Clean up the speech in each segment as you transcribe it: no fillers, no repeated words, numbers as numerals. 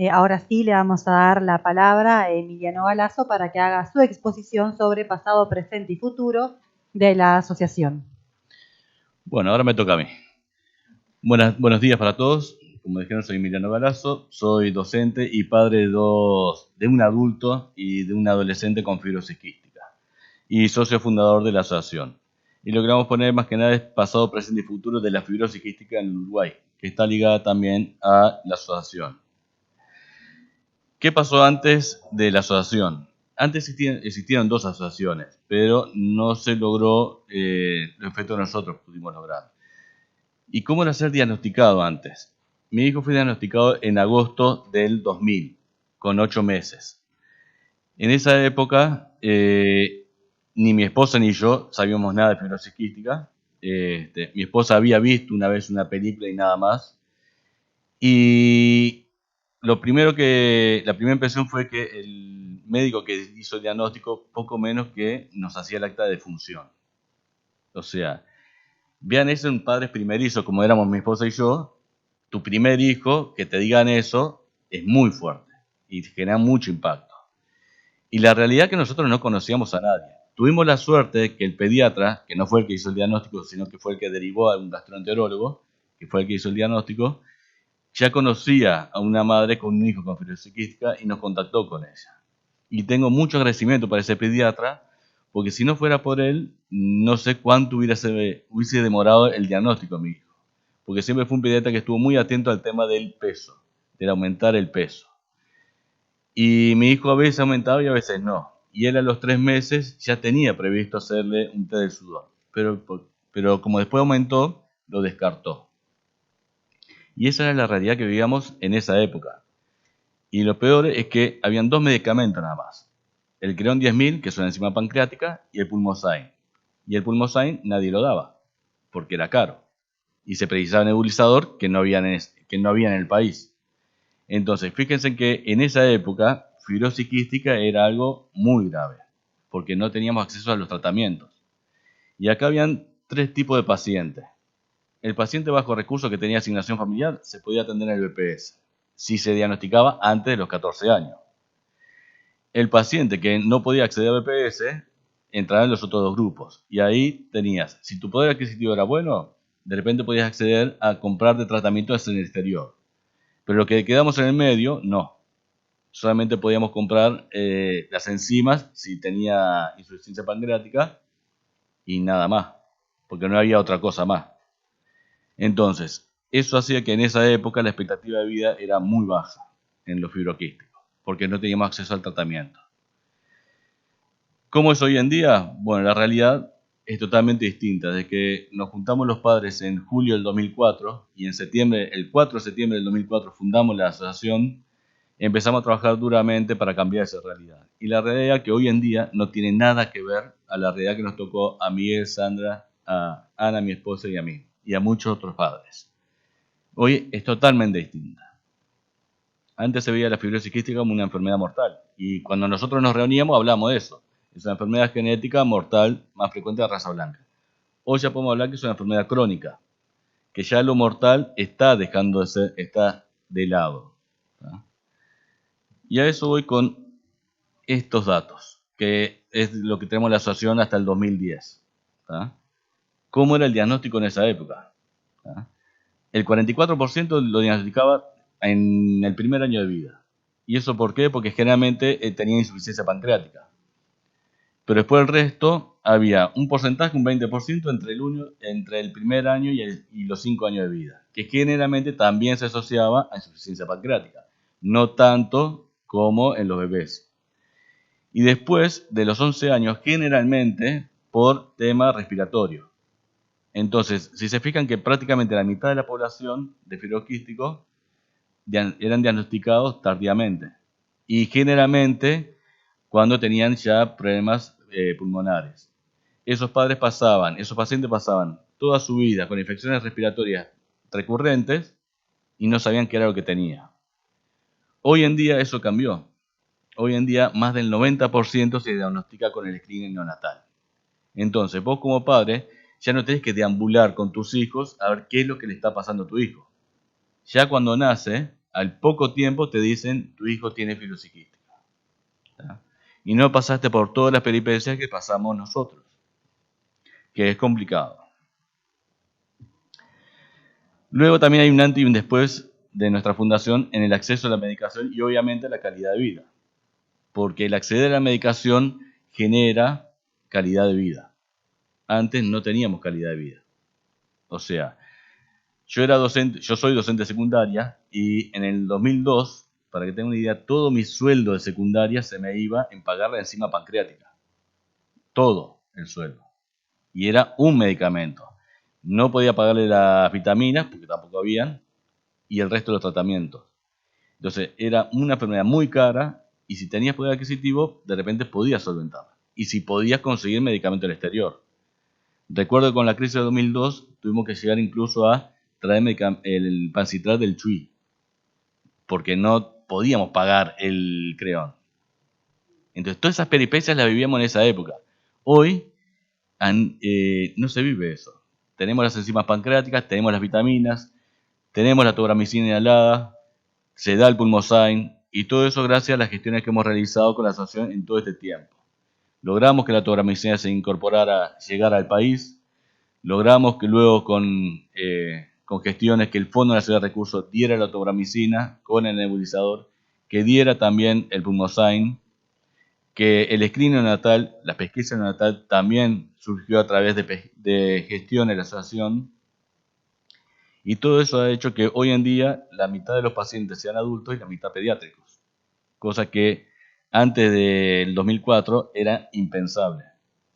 Ahora sí le vamos a dar la palabra a Emiliano Galazo para que haga su exposición sobre pasado, presente y futuro de la asociación. Bueno, ahora me toca a mí. Buenos días para todos. Como dijeron, soy Emiliano Galazo, soy docente y padre de un adulto y de un adolescente con fibrosis quística y socio fundador de la asociación. Y lo que vamos a poner más que nada es pasado, presente y futuro de la fibrosis quística en Uruguay, que está ligada también a la asociación. ¿Qué pasó antes de la asociación? Antes existieron dos asociaciones, pero no se logró el efecto que nosotros pudimos lograr. ¿Y cómo era ser diagnosticado antes? Mi hijo fue diagnosticado en agosto del 2000, con 8 meses. En esa época, ni mi esposa ni yo sabíamos nada de fibrosis quística. Mi esposa había visto una vez una película y nada más. Y la primera impresión fue que el médico que hizo el diagnóstico, poco menos que nos hacía el acta de defunción. O sea, vean eso en padres primerizos, como éramos mi esposa y yo, tu primer hijo, que te digan eso, es muy fuerte y genera mucho impacto. Y la realidad es que nosotros no conocíamos a nadie. Tuvimos la suerte que el pediatra, que no fue el que hizo el diagnóstico, sino que fue el que derivó a un gastroenterólogo, que fue el que hizo el diagnóstico, ya conocía a una madre con un hijo con fibrosis quística y nos contactó con ella. Y tengo mucho agradecimiento para ese pediatra, porque si no fuera por él, no sé cuánto hubiese demorado el diagnóstico de mi hijo. Porque siempre fue un pediatra que estuvo muy atento al tema del peso, del aumentar el peso. Y mi hijo a veces aumentaba y a veces no. Y él a los 3 meses ya tenía previsto hacerle un test del sudor. Pero como después aumentó, lo descartó. Y esa era la realidad que vivíamos en esa época. Y lo peor es que habían dos medicamentos nada más. El Creon 10.000, que es una enzima pancreática, y el Pulmozyme. Y el Pulmozyme nadie lo daba, porque era caro. Y se precisaba nebulizador que no había en el país. Entonces, fíjense que en esa época, fibrosis quística era algo muy grave, porque no teníamos acceso a los tratamientos. Y acá habían tres tipos de pacientes. El paciente bajo recursos que tenía asignación familiar se podía atender en el BPS, si se diagnosticaba antes de los 14 años. El paciente que no podía acceder al BPS entraba en los otros dos grupos. Y ahí tenías, si tu poder adquisitivo era bueno, de repente podías acceder a comprarte tratamientos en el exterior. Pero lo que quedamos en el medio, no. Solamente podíamos comprar las enzimas si tenía insuficiencia pancreática y nada más, porque no había otra cosa más. Entonces, eso hacía que en esa época la expectativa de vida era muy baja en los fibroquísticos, porque no teníamos acceso al tratamiento. ¿Cómo es hoy en día? Bueno, la realidad es totalmente distinta. Desde que nos juntamos los padres en julio del 2004 y en septiembre, el 4 de septiembre del 2004 fundamos la asociación, empezamos a trabajar duramente para cambiar esa realidad. Y la realidad que hoy en día no tiene nada que ver a la realidad que nos tocó a Miguel, Sandra, a Ana, mi esposa, y a mí, y a muchos otros padres. Hoy es totalmente distinta. Antes se veía la fibrosis quística como una enfermedad mortal, y cuando nosotros nos reuníamos hablamos de eso. Es una enfermedad genética mortal más frecuente de raza blanca. Hoy ya podemos hablar que es una enfermedad crónica, que ya lo mortal está dejando de ser, está de lado. ¿tá? Y a eso voy con estos datos, que es lo que tenemos en la asociación hasta el 2010. ¿tá? ¿Cómo era el diagnóstico en esa época? ¿tá? El 44% lo diagnosticaba en el primer año de vida. ¿Y eso por qué? Porque generalmente tenía insuficiencia pancreática. Pero después el resto había un porcentaje, un 20% entre el primer año y los 5 años de vida, que generalmente también se asociaba a insuficiencia pancreática, no tanto como en los bebés. Y después de los 11 años, generalmente por tema respiratorio. Entonces, si se fijan que prácticamente la mitad de la población de fibroquísticos eran diagnosticados tardíamente. Y generalmente cuando tenían ya problemas pulmonares. Esos pacientes pasaban toda su vida con infecciones respiratorias recurrentes y no sabían qué era lo que tenía. Hoy en día eso cambió. Hoy en día más del 90% se diagnostica con el screening neonatal. Entonces, vos como padre ya no tenés que deambular con tus hijos a ver qué es lo que le está pasando a tu hijo. Ya cuando nace, al poco tiempo te dicen, tu hijo tiene fibrosis quística. ¿Tá? Y no pasaste por todas las peripecias que pasamos nosotros, que es complicado. Luego también hay un antes y un después de nuestra fundación en el acceso a la medicación y obviamente la calidad de vida. Porque el acceder a la medicación genera calidad de vida. Antes no teníamos calidad de vida. O sea, yo soy docente secundaria y en el 2002, para que tengan una idea, todo mi sueldo de secundaria se me iba en pagar la enzima pancreática. Todo el sueldo. Y era un medicamento. No podía pagarle las vitaminas, porque tampoco habían, y el resto de los tratamientos. Entonces, era una enfermedad muy cara, y si tenías poder adquisitivo, de repente podías solventarla. Y si podías conseguir medicamento del exterior. Recuerdo que con la crisis de 2002, tuvimos que llegar incluso a traer el Pancitral del Chuy, porque no podíamos pagar el Creón. Entonces, todas esas peripecias las vivíamos en esa época. Hoy, no se vive eso. Tenemos las enzimas pancreáticas, tenemos las vitaminas, tenemos la tobramicina inhalada, se da el Pulmozyme, y todo eso gracias a las gestiones que hemos realizado con la asociación en todo este tiempo. Logramos que la tobramicina se incorporara, llegara al país, logramos que luego con gestiones que el Fondo Nacional de Recursos diera la tobramicina con el nebulizador, que diera también el Pulmozyme, que el screening neonatal, la pesquisa neonatal también surgió a través de gestión de la asociación, y todo eso ha hecho que hoy en día la mitad de los pacientes sean adultos y la mitad pediátricos, cosa que antes del 2004 era impensable,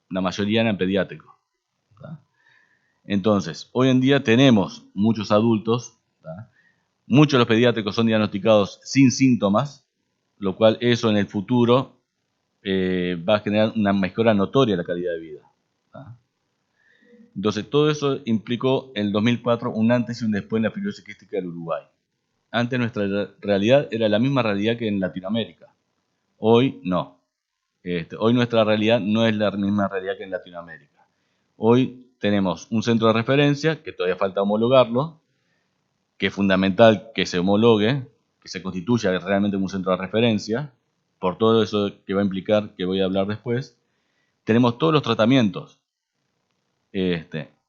la mayoría eran pediátricos. ¿Tá? Entonces, hoy en día tenemos muchos adultos, ¿tá? Muchos de los pediátricos son diagnosticados sin síntomas, lo cual eso en el futuro va a generar una mejora notoria de la calidad de vida. ¿Tá? Entonces, todo eso implicó en el 2004 un antes y un después en la fibrosis quística del Uruguay. Antes nuestra realidad era la misma realidad que en Latinoamérica. Hoy no. Hoy nuestra realidad no es la misma realidad que en Latinoamérica. Hoy tenemos un centro de referencia, que todavía falta homologarlo, que es fundamental que se homologue, que se constituya realmente un centro de referencia, por todo eso que va a implicar, que voy a hablar después. Tenemos todos los tratamientos,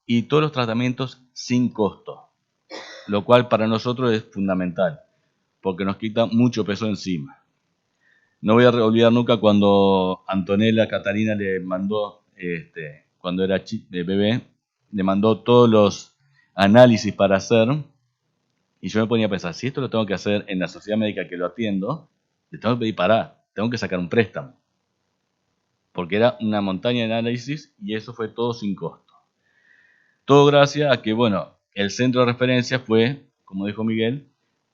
y todos los tratamientos sin costo, lo cual para nosotros es fundamental, porque nos quita mucho peso encima. No voy a olvidar nunca cuando Antonella Catarina le mandó, cuando era bebé, le mandó todos los análisis para hacer, y yo me ponía a pensar, si esto lo tengo que hacer en la sociedad médica que lo atiendo, le tengo que pedir parar, tengo que sacar un préstamo, porque era una montaña de análisis y eso fue todo sin costo. Todo gracias a que, bueno, el centro de referencia fue, como dijo Miguel,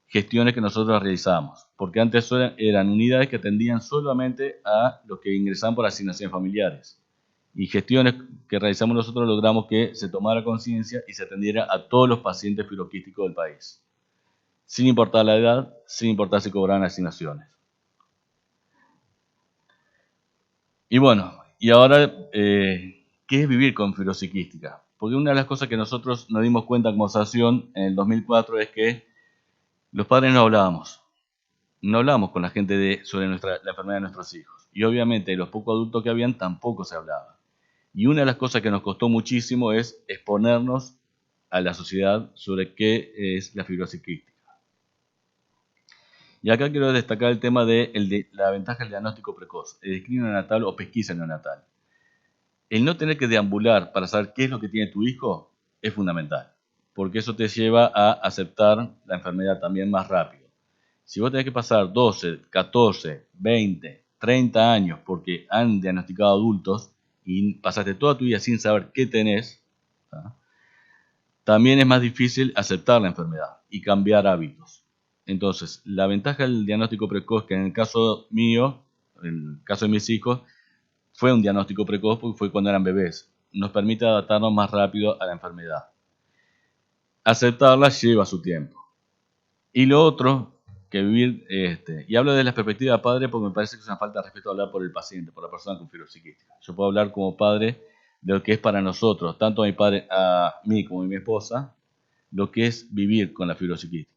gestiones que nosotros realizábamos, porque antes eran unidades que atendían solamente a los que ingresaban por asignaciones familiares. Y gestiones que realizamos nosotros logramos que se tomara conciencia y se atendiera a todos los pacientes fibroquísticos del país, sin importar la edad, sin importar si cobraban asignaciones. Y bueno, y ahora, ¿qué es vivir con fibrosis quística? Porque una de las cosas que nosotros nos dimos cuenta como asociación en el 2004 es que los padres no hablábamos con la gente sobre la enfermedad de nuestros hijos. Y obviamente los pocos adultos que habían tampoco se hablaba. Y una de las cosas que nos costó muchísimo es exponernos a la sociedad sobre qué es la fibrosis quística. Y acá quiero destacar el tema de la ventaja del diagnóstico precoz, el screening neonatal o pesquisa neonatal. El no tener que deambular para saber qué es lo que tiene tu hijo es fundamental, porque eso te lleva a aceptar la enfermedad también más rápido. Si vos tenés que pasar 12, 14, 20, 30 años porque han diagnosticado adultos y pasaste toda tu vida sin saber qué tenés, ¿tá? También es más difícil aceptar la enfermedad y cambiar hábitos. Entonces, la ventaja del diagnóstico precoz, que en el caso mío, en el caso de mis hijos, fue un diagnóstico precoz porque fue cuando eran bebés. Nos permite adaptarnos más rápido a la enfermedad. Aceptarla lleva su tiempo. Y lo otro, que vivir, y hablo de la perspectiva de padre porque me parece que es una falta de respeto hablar por el paciente, por la persona con fibrosis quística. Yo puedo hablar como padre de lo que es para nosotros, tanto a mí como a mi esposa, lo que es vivir con la fibrosis quística.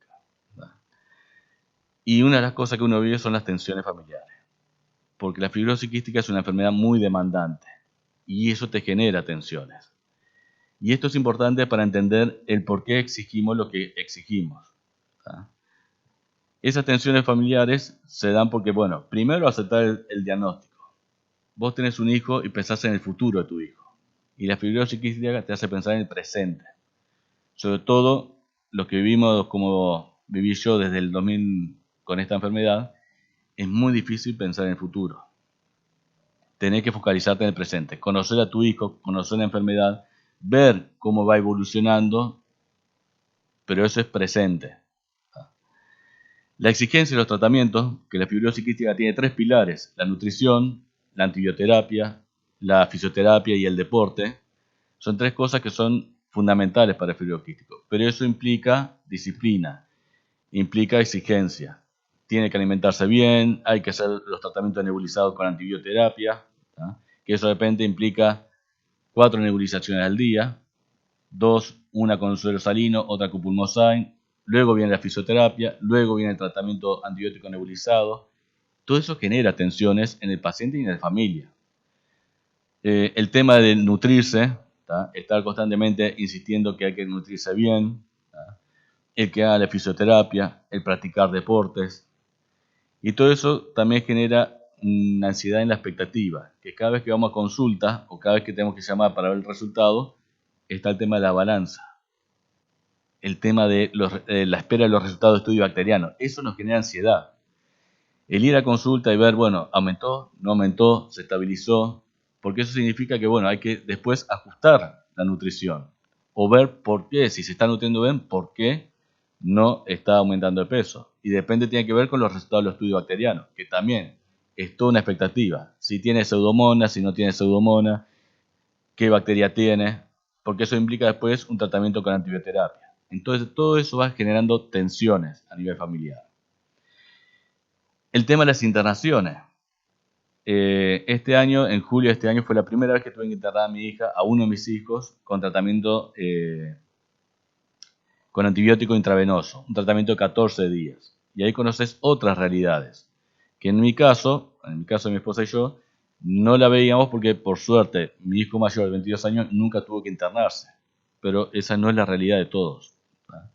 Y una de las cosas que uno vive son las tensiones familiares, porque la fibrosis quística es una enfermedad muy demandante y eso te genera tensiones. Y esto es importante para entender el por qué exigimos lo que exigimos. ¿Tá? Esas tensiones familiares se dan porque, bueno, primero aceptar el diagnóstico. Vos tenés un hijo y pensás en el futuro de tu hijo. Y la fibrosis quística te hace pensar en el presente. Sobre todo los que vivimos como viví yo desde el 2000 con esta enfermedad, es muy difícil pensar en el futuro. Tenés que focalizarte en el presente, conocer a tu hijo, conocer la enfermedad, ver cómo va evolucionando, pero eso es presente. La exigencia de los tratamientos, que la fibrosis quística tiene 3 pilares: la nutrición, la antibioterapia, la fisioterapia y el deporte. Son 3 cosas que son fundamentales para el fibrosis quístico, pero eso implica disciplina, implica exigencia. Tiene que alimentarse bien, hay que hacer los tratamientos nebulizados con antibioterapia, ¿tá? Que eso de repente implica 4 nebulizaciones al día, 2, una con suero salino, otra con pulmozyme, luego viene la fisioterapia, luego viene el tratamiento antibiótico nebulizado. Todo eso genera tensiones en el paciente y en la familia. El tema de nutrirse, ¿tá? Estar constantemente insistiendo que hay que nutrirse bien, ¿tá? El que haga la fisioterapia, el practicar deportes. Y todo eso también genera una ansiedad en la expectativa, que cada vez que vamos a consulta o cada vez que tenemos que llamar para ver el resultado, está el tema de la balanza, el tema de la espera de los resultados de estudio bacteriano. Eso nos genera ansiedad. El ir a consulta y ver, bueno, aumentó, no aumentó, se estabilizó, porque eso significa que, bueno, hay que después ajustar la nutrición o ver por qué, si se está nutriendo bien, por qué no está aumentando de peso. Y depende, tiene que ver con los resultados del estudio bacteriano, que también es toda una expectativa. Si tiene pseudomonas, si no tiene pseudomonas, qué bacteria tiene, porque eso implica después un tratamiento con antibioterapia. Entonces, todo eso va generando tensiones a nivel familiar. El tema de las internaciones. Este año, en julio de este año, fue la primera vez que tuve que internar a mi hija, a uno de mis hijos, con tratamiento con antibiótico intravenoso, un tratamiento de 14 días. Y ahí conoces otras realidades, que en mi caso de mi esposa y yo, no la veíamos porque, por suerte, mi hijo mayor de 22 años nunca tuvo que internarse. Pero esa no es la realidad de todos. ¿Tá?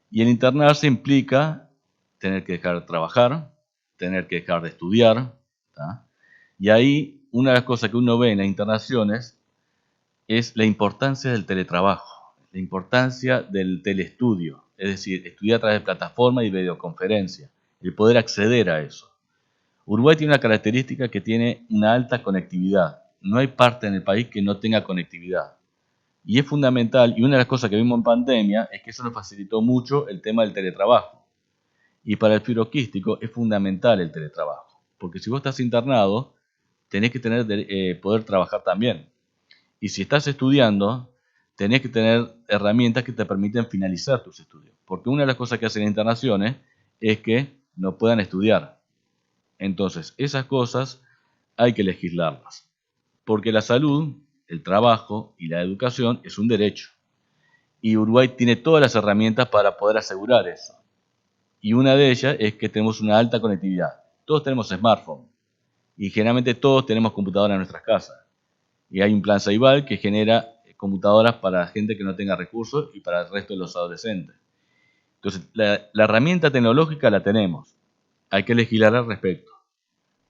Y el internarse implica tener que dejar de trabajar, tener que dejar de estudiar. ¿Tá? Y ahí, una de las cosas que uno ve en las internaciones es la importancia del teletrabajo, la importancia del teleestudio, es decir, estudiar a través de plataforma y videoconferencia, el poder acceder a eso. Uruguay tiene una característica que tiene una alta conectividad. No hay parte en el país que no tenga conectividad. Y es fundamental, y una de las cosas que vimos en pandemia es que eso nos facilitó mucho el tema del teletrabajo. Y para el fibroquístico es fundamental el teletrabajo, porque si vos estás internado, tenés que poder trabajar también. Y si estás estudiando, tenés que tener herramientas que te permiten finalizar tus estudios. Porque una de las cosas que hacen las internaciones es que no puedan estudiar. Entonces, esas cosas hay que legislarlas. Porque la salud, el trabajo y la educación es un derecho. Y Uruguay tiene todas las herramientas para poder asegurar eso. Y una de ellas es que tenemos una alta conectividad. Todos tenemos smartphone. Y generalmente todos tenemos computadoras en nuestras casas. Y hay un plan Ceibal que genera computadoras para gente que no tenga recursos y para el resto de los adolescentes. Entonces, la herramienta tecnológica la tenemos. Hay que legislar al respecto,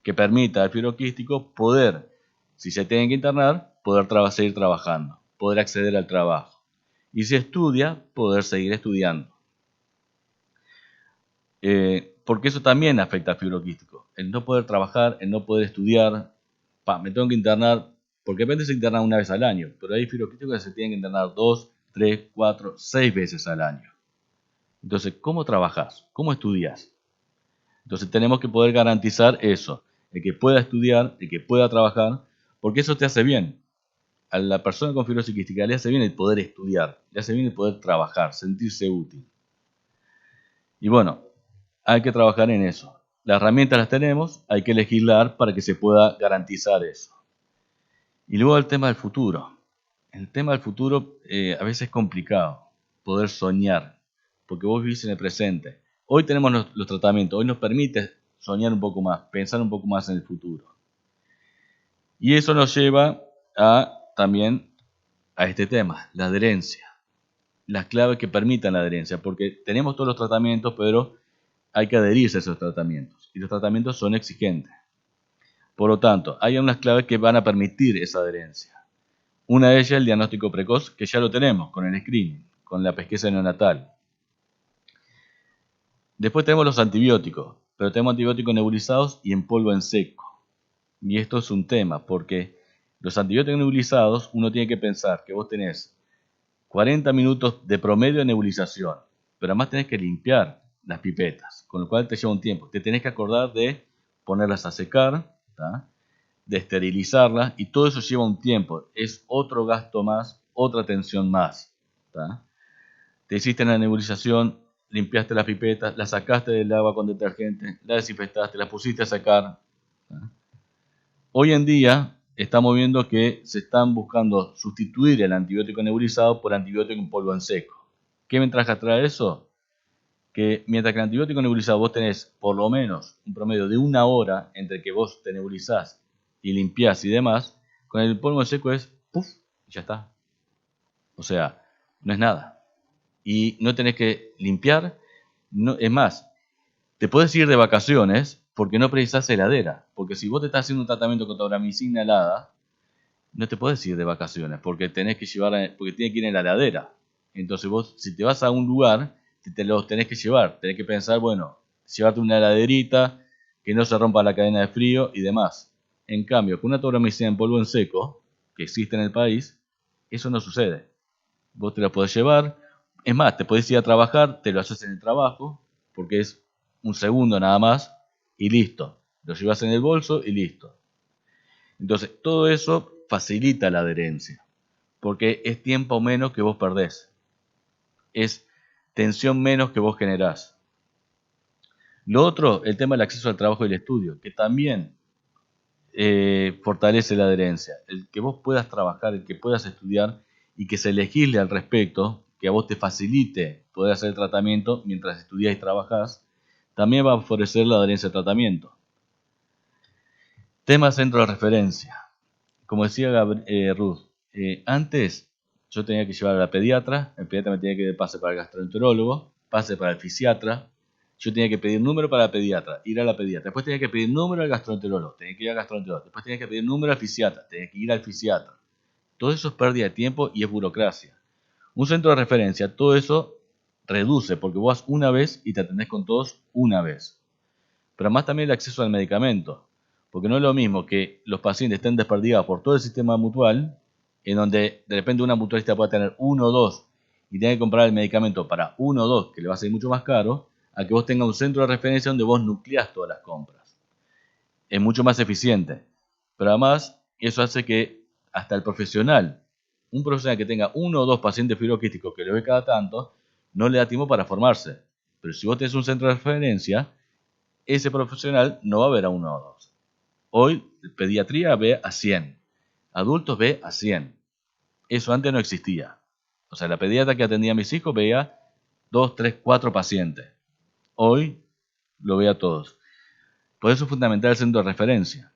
que permita al fibroquístico poder, si se tiene que internar, poder seguir trabajando, poder acceder al trabajo. Y si estudia, poder seguir estudiando. Porque eso también afecta al fibroquístico. El no poder trabajar, el no poder estudiar. Me tengo que internar, porque de repente se interna una vez al año, pero hay fibroquísticos que se tienen que internar 2, 3, 4, 6 veces al año. Entonces, ¿cómo trabajas? ¿Cómo estudias? Entonces tenemos que poder garantizar eso, el que pueda estudiar, el que pueda trabajar, porque eso te hace bien. A la persona con fibrosis quística le hace bien el poder estudiar, le hace bien el poder trabajar, sentirse útil. Y bueno, hay que trabajar en eso. Las herramientas las tenemos, hay que legislar para que se pueda garantizar eso. Y luego el tema del futuro. El tema del futuro a veces es complicado, poder soñar, porque vos vivís en el presente. Hoy tenemos los tratamientos, hoy nos permite soñar un poco más, pensar un poco más en el futuro. Y eso nos lleva también a este tema, la adherencia. Las claves que permitan la adherencia, porque tenemos todos los tratamientos, pero hay que adherirse a esos tratamientos. Y los tratamientos son exigentes. Por lo tanto, hay unas claves que van a permitir esa adherencia. Una de ellas es el diagnóstico precoz, que ya lo tenemos con el screening, con la pesquisa neonatal. Después tenemos los antibióticos, pero tenemos antibióticos nebulizados y en polvo en seco. Y esto es un tema, porque los antibióticos nebulizados, uno tiene que pensar que vos tenés 40 minutos de promedio de nebulización, pero además tenés que limpiar las pipetas, con lo cual te lleva un tiempo. Te tenés que acordar de ponerlas a secar, ¿tá? De esterilizarlas, y todo eso lleva un tiempo. Es otro gasto más, otra atención más, ¿tá? Te hiciste la nebulización, limpiaste las pipetas, las sacaste del agua con detergente, las desinfectaste, las pusiste a secar, ¿tá? Hoy en día estamos viendo que se están buscando sustituir el antibiótico nebulizado por antibiótico en polvo en seco. ¿Qué ventaja trae eso? Que mientras que el antibiótico nebulizado vos tenés por lo menos un promedio de 1 hora entre que vos te nebulizás y limpiás y demás, con el polvo en seco es ¡puf! Y ya está. O sea, no es nada. Y no tenés que limpiar. No, es más, te puedes ir de vacaciones porque no precisás heladera. Porque si vos te estás haciendo un tratamiento con tauramicina helada, no te puedes ir de vacaciones porque tenés que porque tiene que ir en la heladera. Entonces vos, si te vas a un lugar, te los tenés que llevar. Tenés que pensar, bueno, llevarte una heladerita, que no se rompa la cadena de frío y demás. En cambio, con una tauramicina en polvo en seco, que existe en el país, eso no sucede. Vos te la podés llevar. Es más, te podés ir a trabajar, te lo haces en el trabajo, porque es un segundo nada más, y listo. Lo llevas en el bolso y listo. Entonces, todo eso facilita la adherencia, porque es tiempo menos que vos perdés. Es tensión menos que vos generás. Lo otro, el tema del acceso al trabajo y el estudio, que también fortalece la adherencia. El que vos puedas trabajar, el que puedas estudiar y que se legisle al respecto, que a vos te facilite poder hacer el tratamiento mientras estudiás y trabajás, también va a favorecer la adherencia al tratamiento. Tema centro de referencia. Como decía Ruth, antes yo tenía que llevar a la pediatra, el pediatra me tenía que pase para el gastroenterólogo, pase para el fisiatra, yo tenía que pedir número para la pediatra, ir a la pediatra, después tenía que pedir número al gastroenterólogo, tenía que ir al gastroenterólogo, después tenía que pedir número al fisiatra, tenía que ir al fisiatra. Todo eso es pérdida de tiempo y es burocracia. Un centro de referencia, todo eso reduce, porque vos vas una vez y te atendés con todos una vez. Pero además también el acceso al medicamento. Porque no es lo mismo que los pacientes estén desperdigados por todo el sistema mutual, en donde de repente una mutualista pueda tener 1 o 2 y tenga que comprar el medicamento para 1 o 2, que le va a salir mucho más caro, a que vos tengas un centro de referencia donde vos nucleás todas las compras. Es mucho más eficiente. Pero además, eso hace que hasta el profesional, un profesional que tenga 1 o 2 pacientes fibroquísticos que lo ve cada tanto, no le da tiempo para formarse. Pero si vos tenés un centro de referencia, ese profesional no va a ver a 1 o 2. Hoy, pediatría ve a 100, adultos ve a 100. Eso antes no existía. O sea, la pediatra que atendía a mis hijos veía 2, 3, 4 pacientes. Hoy lo ve a todos. Por eso es fundamental el centro de referencia.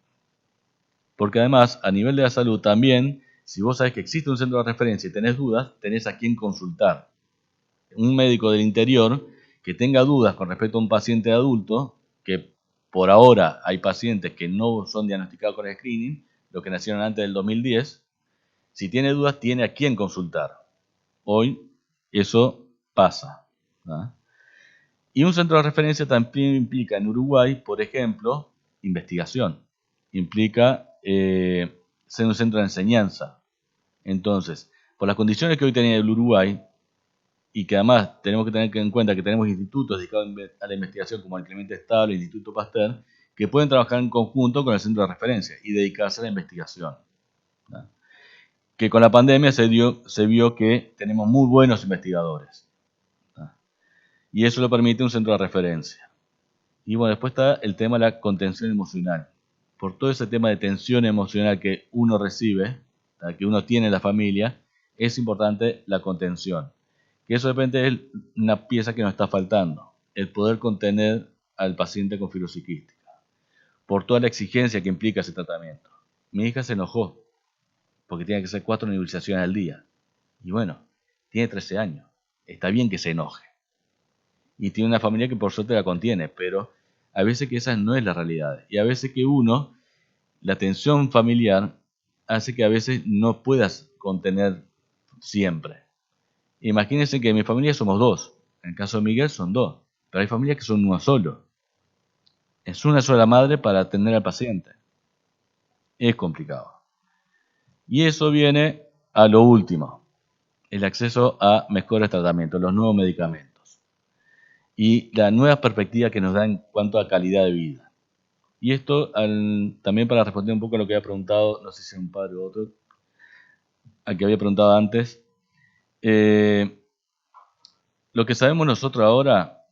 Porque además, a nivel de la salud también, si vos sabés que existe un centro de referencia y tenés dudas, tenés a quién consultar. Un médico del interior que tenga dudas con respecto a un paciente adulto, que por ahora hay pacientes que no son diagnosticados con el screening, los que nacieron antes del 2010, si tiene dudas, tiene a quién consultar. Hoy eso pasa, ¿no? Y un centro de referencia también implica en Uruguay, por ejemplo, investigación. Implica ser un centro de enseñanza. Entonces, por las condiciones que hoy tiene el Uruguay, y que además tenemos que tener en cuenta que tenemos institutos dedicados a la investigación como el Clemente Estable, el Instituto Pasteur, que pueden trabajar en conjunto con el centro de referencia y dedicarse a la investigación, ¿no? Que con la pandemia se vio que tenemos muy buenos investigadores, ¿no? Y eso lo permite un centro de referencia. Y bueno, después está el tema de la contención emocional. Por todo ese tema de tensión emocional que uno recibe, ¿no? Que uno tiene en la familia, es importante la contención. Que eso de repente es una pieza que nos está faltando. el poder contener al paciente con fibrosis quística, por toda la exigencia que implica ese tratamiento. Mi hija se enojó, porque tiene que hacer 4 nebulizaciones al día. Y bueno, tiene 13 años. Está bien que se enoje. Y tiene una familia que por suerte la contiene, pero a veces que esa no es la realidad. Y a veces que la tensión familiar hace que a veces no puedas contener siempre. Imagínense que en mi familia somos 2. En el caso de Miguel son 2. Pero hay familias que son uno solo. Es una sola madre para atender al paciente. Es complicado. Y eso viene a lo último. El acceso a mejores tratamientos, los nuevos medicamentos. Y la nueva perspectiva que nos da en cuanto a calidad de vida. Y esto también para responder un poco a lo que había preguntado, no sé si es un padre o otro, al que había preguntado antes. Lo que sabemos nosotros ahora,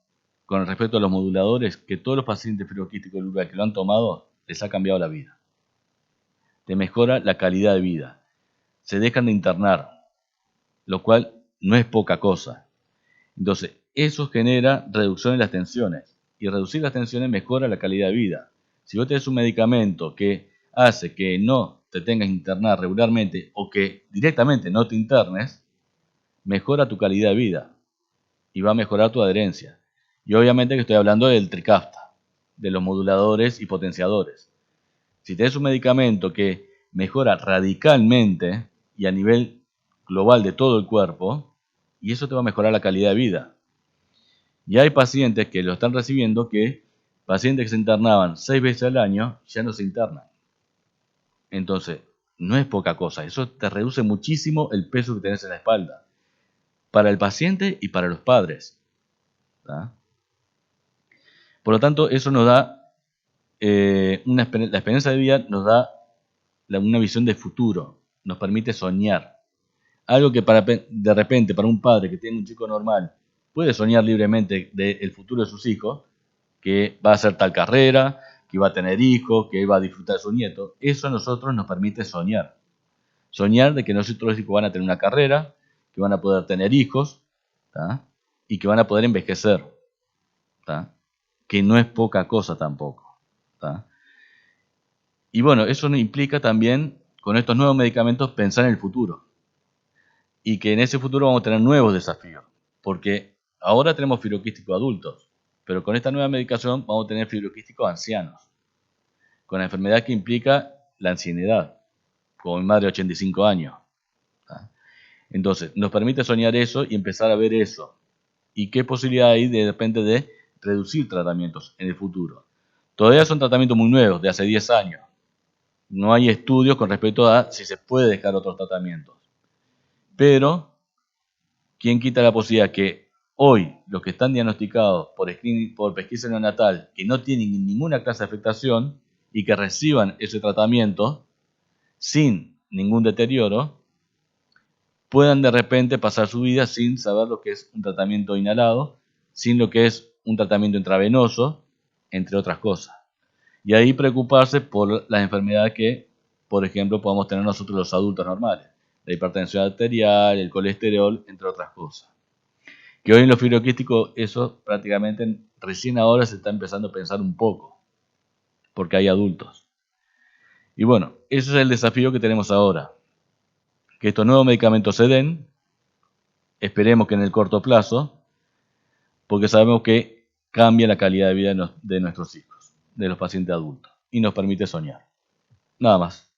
con respecto a los moduladores, que todos los pacientes fibroquísticos lupulares que lo han tomado, les ha cambiado la vida. Les mejora la calidad de vida. Se dejan de internar, lo cual no es poca cosa. Entonces, eso genera reducción en las tensiones. Y reducir las tensiones mejora la calidad de vida. Si vos tenés un medicamento que hace que no te tengas que internar regularmente o que directamente no te internes, mejora tu calidad de vida y va a mejorar tu adherencia. Y obviamente que estoy hablando del Trikafta, de los moduladores y potenciadores. Si tenés un medicamento que mejora radicalmente y a nivel global de todo el cuerpo, y eso te va a mejorar la calidad de vida. Y hay pacientes que lo están recibiendo pacientes que se internaban 6 veces al año, ya no se internan. Entonces, no es poca cosa, eso te reduce muchísimo el peso que tenés en la espalda, para el paciente y para los padres. ¿Tá? Por lo tanto, eso nos da, la experiencia de vida nos da una visión de futuro, nos permite soñar. Algo que de repente para un padre que tiene un chico normal puede soñar libremente del futuro de sus hijos, que va a hacer tal carrera, que va a tener hijos, que va a disfrutar de su nieto. Eso a nosotros nos permite soñar. Soñar de que nuestros hijos van a tener una carrera, que van a poder tener hijos, ¿tá? Y que van a poder envejecer, ¿tá? Que no es poca cosa tampoco, ¿tá? Y bueno, eso nos implica también, con estos nuevos medicamentos, pensar en el futuro. Y que en ese futuro vamos a tener nuevos desafíos. Porque ahora tenemos fibroquísticos adultos, pero con esta nueva medicación vamos a tener fibroquísticos ancianos, con la enfermedad que implica la ancianidad, como mi madre de 85 años. ¿Tá? Entonces, nos permite soñar eso y empezar a ver eso. ¿Y qué posibilidad hay de repente de reducir tratamientos en el futuro? Todavía son tratamientos muy nuevos, de hace 10 años. No hay estudios con respecto a si se puede dejar otros tratamientos. Pero, ¿quién quita la posibilidad que hoy los que están diagnosticados por pesquisa neonatal, que no tienen ninguna clase de afectación y que reciban ese tratamiento sin ningún deterioro, puedan de repente pasar su vida sin saber lo que es un tratamiento inhalado, sin lo que es un tratamiento intravenoso, entre otras cosas. Y ahí preocuparse por las enfermedades que, por ejemplo, podemos tener nosotros los adultos normales. La hipertensión arterial, el colesterol, entre otras cosas. Que hoy en los fibroquísticos eso prácticamente recién ahora se está empezando a pensar un poco, porque hay adultos. Y bueno, ese es el desafío que tenemos ahora. Que estos nuevos medicamentos se den, esperemos que en el corto plazo, porque sabemos que cambia la calidad de vida de nuestros hijos, de los pacientes adultos, y nos permite soñar. Nada más.